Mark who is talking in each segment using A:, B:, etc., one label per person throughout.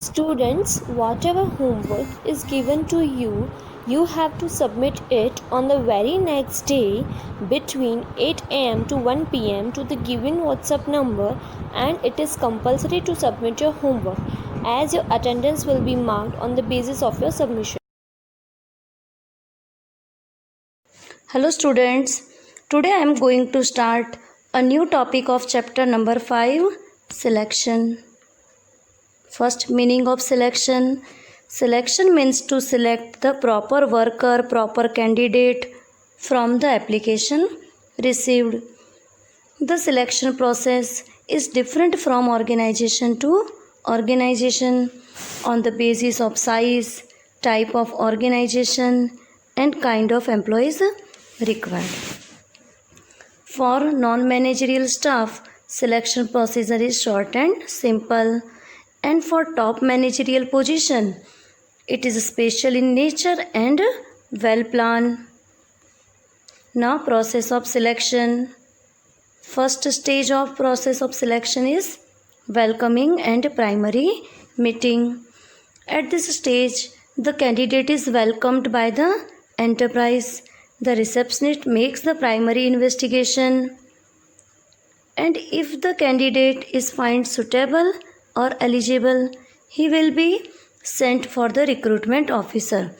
A: Students, whatever homework is given to you, you have to submit it on the very next day between 8 am to 1 pm to the given WhatsApp number, and it is compulsory to submit your homework as your attendance will be marked on the basis of your submission.
B: Hello students, today I am going to start a new topic of chapter number 5, selection. First, meaning of selection. Selection means to select the proper worker, proper candidate from the application received. The selection process is different from organization to organization on the basis of size, type of organization and kind of employees required. For non-managerial staff, selection procedure is short and simple, and for top managerial position, it is special in nature and well planned. Now, process of selection. First stage of process of selection is welcoming and primary meeting. At this stage, the candidate is welcomed by the enterprise. The receptionist makes the primary investigation, and if the candidate is found suitable or eligible, he will be sent for the recruitment officer.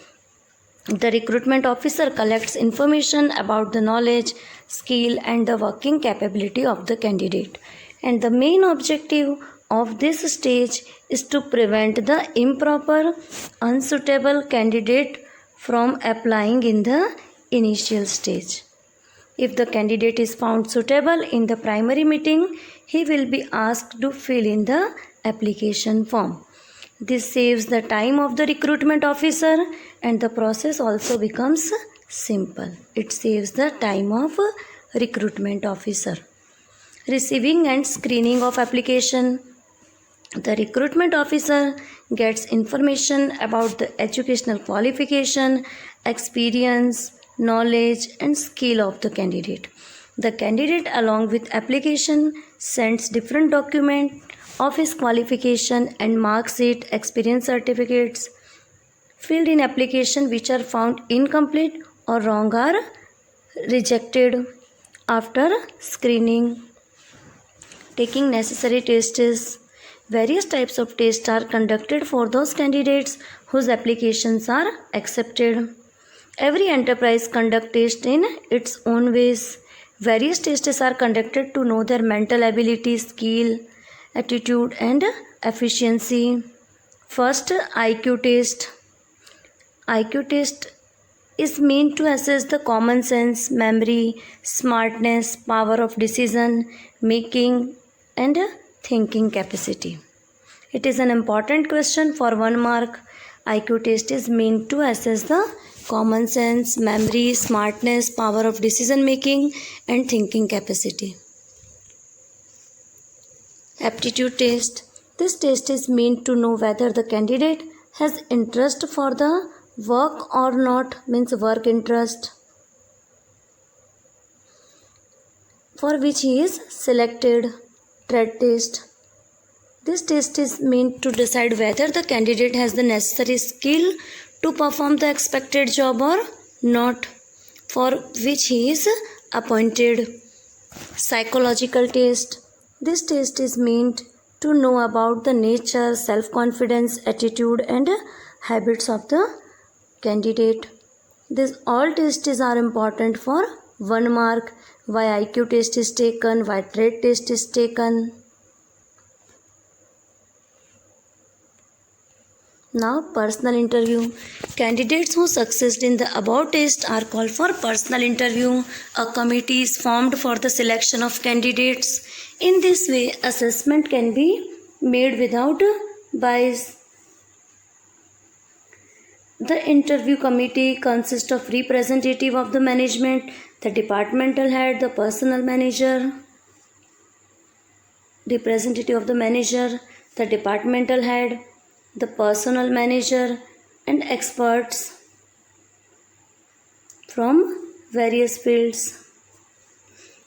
B: The recruitment officer collects information about the knowledge, skill and the working capability of the candidate. And the main objective of this stage is to prevent the improper, unsuitable candidate from applying in the initial stage. If the candidate is found suitable in the primary meeting, he will be asked to fill in the application form. This saves the time of the recruitment officer and the process also becomes simple. It saves the time of recruitment officer. Receiving and screening of application. The recruitment officer gets information about the educational qualification, experience, knowledge and skill of the candidate. The candidate along with application sends different documents of his qualification and mark sheet, experience certificates filled in application which are found incomplete or wrong are rejected. After screening, taking necessary tests. Various types of tests are conducted for those candidates whose applications are accepted. Every enterprise conducts tests in its own ways. Various tests are conducted to know their mental ability, skill, attitude and efficiency. First, IQ test. IQ test is meant to assess the common sense, memory, smartness, power of decision making and thinking capacity. It is an important question for 1 mark. IQ test is meant to assess the common sense, memory, smartness, power of decision making and thinking capacity. Aptitude test. This test is meant to know whether the candidate has interest for the work or not, means work interest for which he is selected. Trade test. This test is meant to decide whether the candidate has the necessary skill to perform the expected job or not, for which he is appointed. Psychological test. This test is meant to know about the nature, self-confidence, attitude and habits of the candidate. These all tests are important for 1 mark. Why IQ test is taken, why trade test is taken. Now, personal interview. Candidates who succeed in the above test are called for personal interview. A committee is formed for the selection of candidates. In this way, assessment can be made without bias. The interview committee consists of representative of the management, the departmental head, the personnel manager, representative of the manager, the departmental head, the personnel manager and experts from various fields.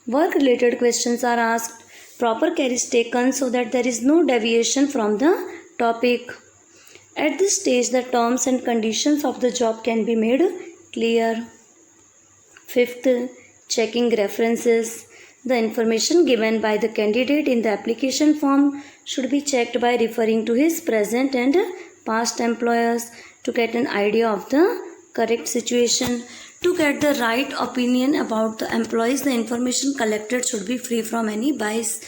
B: Work related questions are asked. Proper care is taken so that there is no deviation from the topic. At this stage, the terms and conditions of the job can be made clear. Fifth, checking references. The information given by the candidate in the application form should be checked by referring to his present and past employers to get an idea of the correct situation. To get the right opinion about the employees, the information collected should be free from any bias.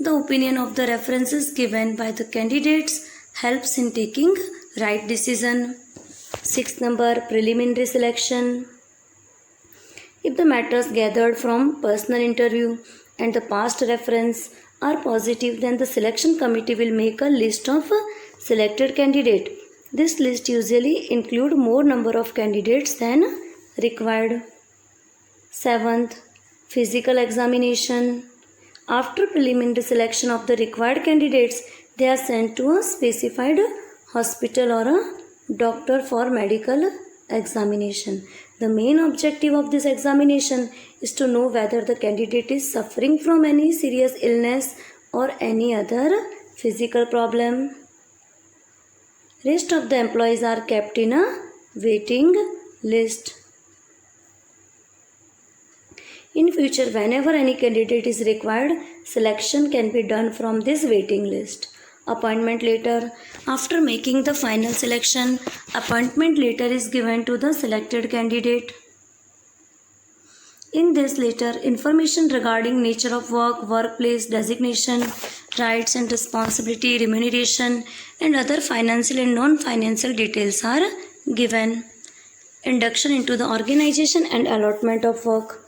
B: The opinion of the references given by the candidates helps in taking right decision. Sixth number, preliminary selection. If the matters gathered from personal interview and the past reference are positive, then the selection committee will make a list of selected candidate. This list usually include more number of candidates than required. Seventh, physical examination. After preliminary selection of the required candidates, they are sent to a specified hospital or a doctor for medical examination. The main objective of this examination is to know whether the candidate is suffering from any serious illness or any other physical problem. Rest of the employees are kept in a waiting list. In future, whenever any candidate is required, selection can be done from this waiting list. Appointment letter. After making the final selection, appointment letter is given to the selected candidate. In this letter, information regarding nature of work, workplace designation, rights and responsibility, remuneration, and other financial and non-financial details are given. Induction into the organization and allotment of work.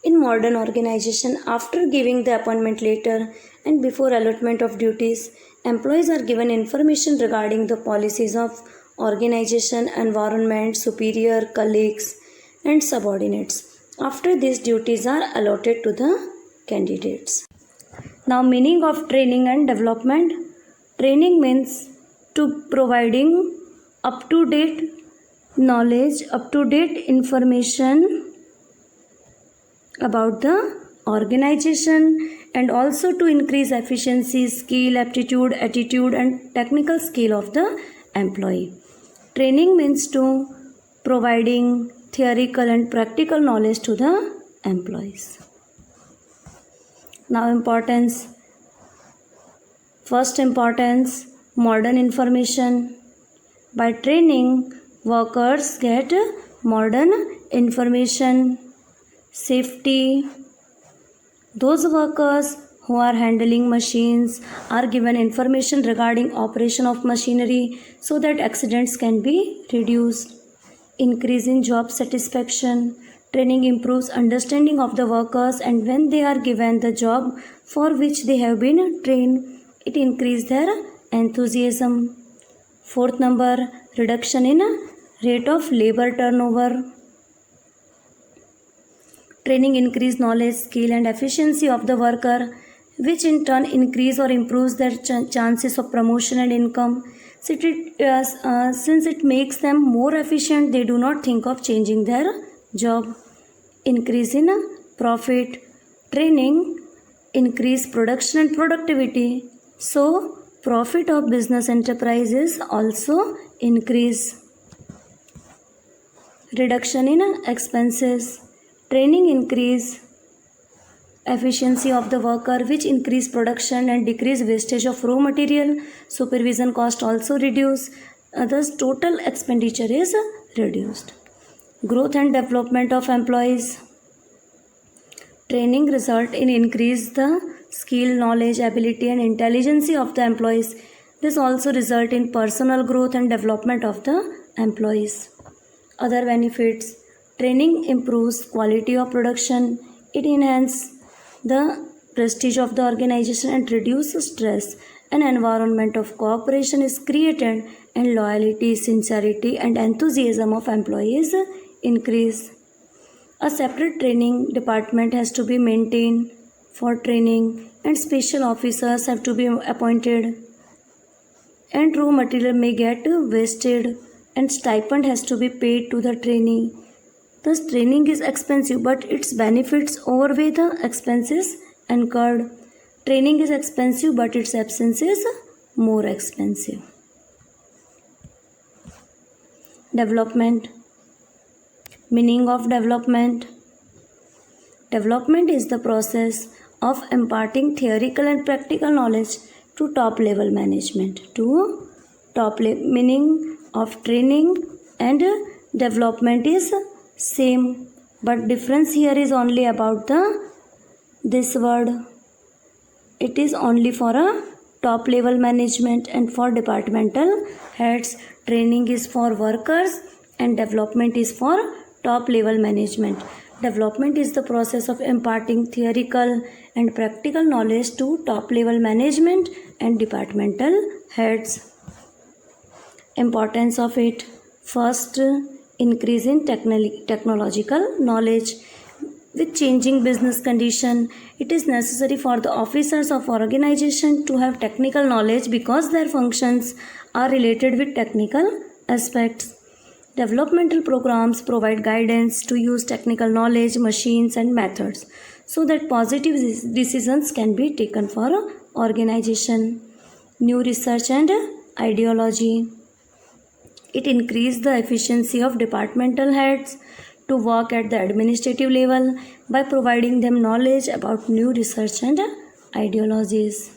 B: In modern organization, after giving the appointment letter and before allotment of duties, employees are given information regarding the policies of organization, environment, superior, colleagues, and subordinates. After these, duties are allotted to the candidates. Now, meaning of training and development. Training means to providing up-to-date knowledge, up-to-date information about the organization and also to increase efficiency, skill, aptitude, attitude and technical skill of the employee. Training means to providing theoretical and practical knowledge to the employees. Now importance. First importance, modern information. By training, workers get modern information. Safety. Those workers who are handling machines are given information regarding operation of machinery so that accidents can be reduced. Increase in job satisfaction. Training improves understanding of the workers, and when they are given the job for which they have been trained, it increases their enthusiasm. Fourth number, reduction in rate of labor turnover. Training increase knowledge, skill and efficiency of the worker, which in turn increase or improves their chances of promotion and income. Since it makes them more efficient, they do not think of changing their job. Increase in profit. Training increase production and productivity, so profit of business enterprises also increase. Reduction in expenses. Training increase efficiency of the worker, which increase production and decrease wastage of raw material. Supervision cost also reduce. Thus total expenditure is reduced. Growth and development of employees. Training result in increase the skill, knowledge, ability and intelligence of the employees. This also result in personal growth and development of the employees. Other benefits. Training improves quality of production. It enhances the prestige of the organization and reduces stress. An environment of cooperation is created and loyalty, sincerity and enthusiasm of employees increase. A separate training department has to be maintained for training and special officers have to be appointed. And raw material may get wasted and stipend has to be paid to the trainee. Thus, training is expensive, but its benefits outweigh the expenses incurred. Training is expensive, but its absence is more expensive. Development. Meaning of development. Development is the process of imparting theoretical and practical knowledge to top level management. Meaning of training and development is same, but difference here is only about this word. It is only for a top level management, and for departmental heads training is for workers and development is for top level management. Development is the process of imparting theoretical and practical knowledge to top level management and departmental heads. Importance of it. First, increase in technological knowledge. With changing business condition, it is necessary for the officers of organization to have technical knowledge because their functions are related with technical aspects. Developmental programs provide guidance to use technical knowledge, machines and methods so that positive decisions can be taken for organization. New research and ideology. It increases the efficiency of departmental heads to work at the administrative level by providing them knowledge about new research and ideologies.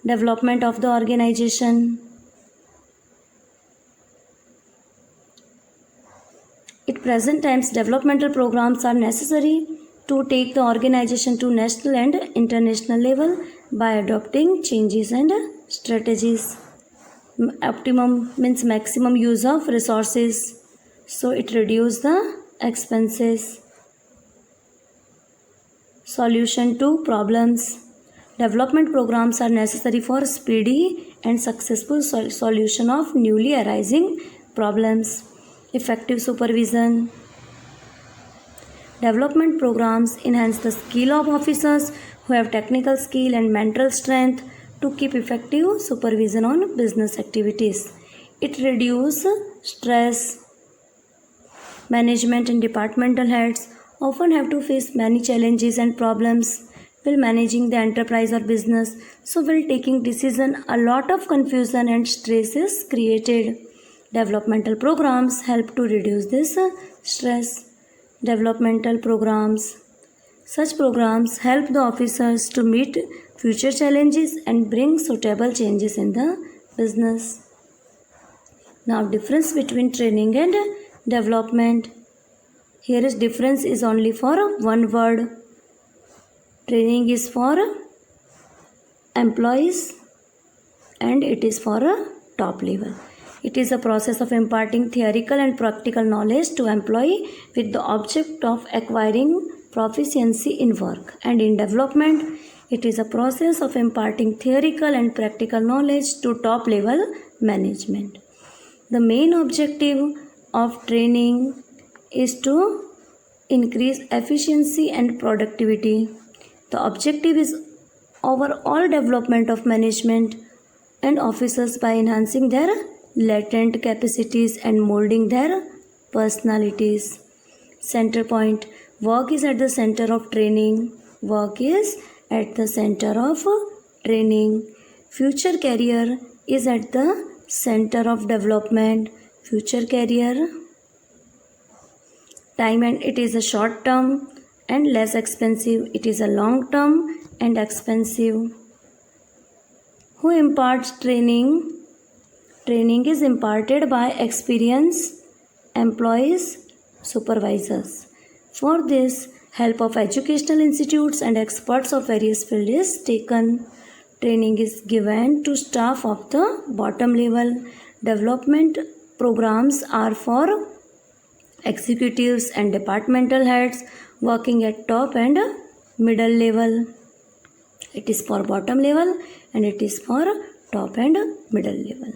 B: Development of the organization. At present times, developmental programs are necessary to take the organization to national and international level by adopting changes and strategies. Optimum means maximum use of resources, so it reduces the expenses. Solution to problems. Development programs are necessary for speedy and successful solution of newly arising problems. Effective supervision. Development programs enhance the skill of officers who have technical skill and mental strength to keep effective supervision on business activities. It reduces stress. Management and departmental heads often have to face many challenges and problems while managing the enterprise or business. So while taking decision, a lot of confusion and stress is created. Developmental programs help to reduce this stress. Developmental programs. Such programs help the officers to meet future challenges and bring suitable changes in the business. Now, difference between training and development. Here is difference is only for one word. Training is for employees and it is for a top level. It is a process of imparting theoretical and practical knowledge to employee with the object of acquiring proficiency in work. And in development, it is a process of imparting theoretical and practical knowledge to top level management. The main objective of training is to increase efficiency and productivity. The objective is overall development of management and officers by enhancing their latent capacities and molding their personalities. Center point. Work is at the center of training. Work is at the center of training. Future career is at the center of development. Future career. Time and it is a short term and less expensive. It is a long term and expensive. Who imparts training? Training is imparted by experienced employees, supervisors. For this, help of educational institutes and experts of various fields is taken. Training is given to staff of the bottom level. Development programs are for executives and departmental heads working at top and middle level. It is for bottom level and it is for top and middle level.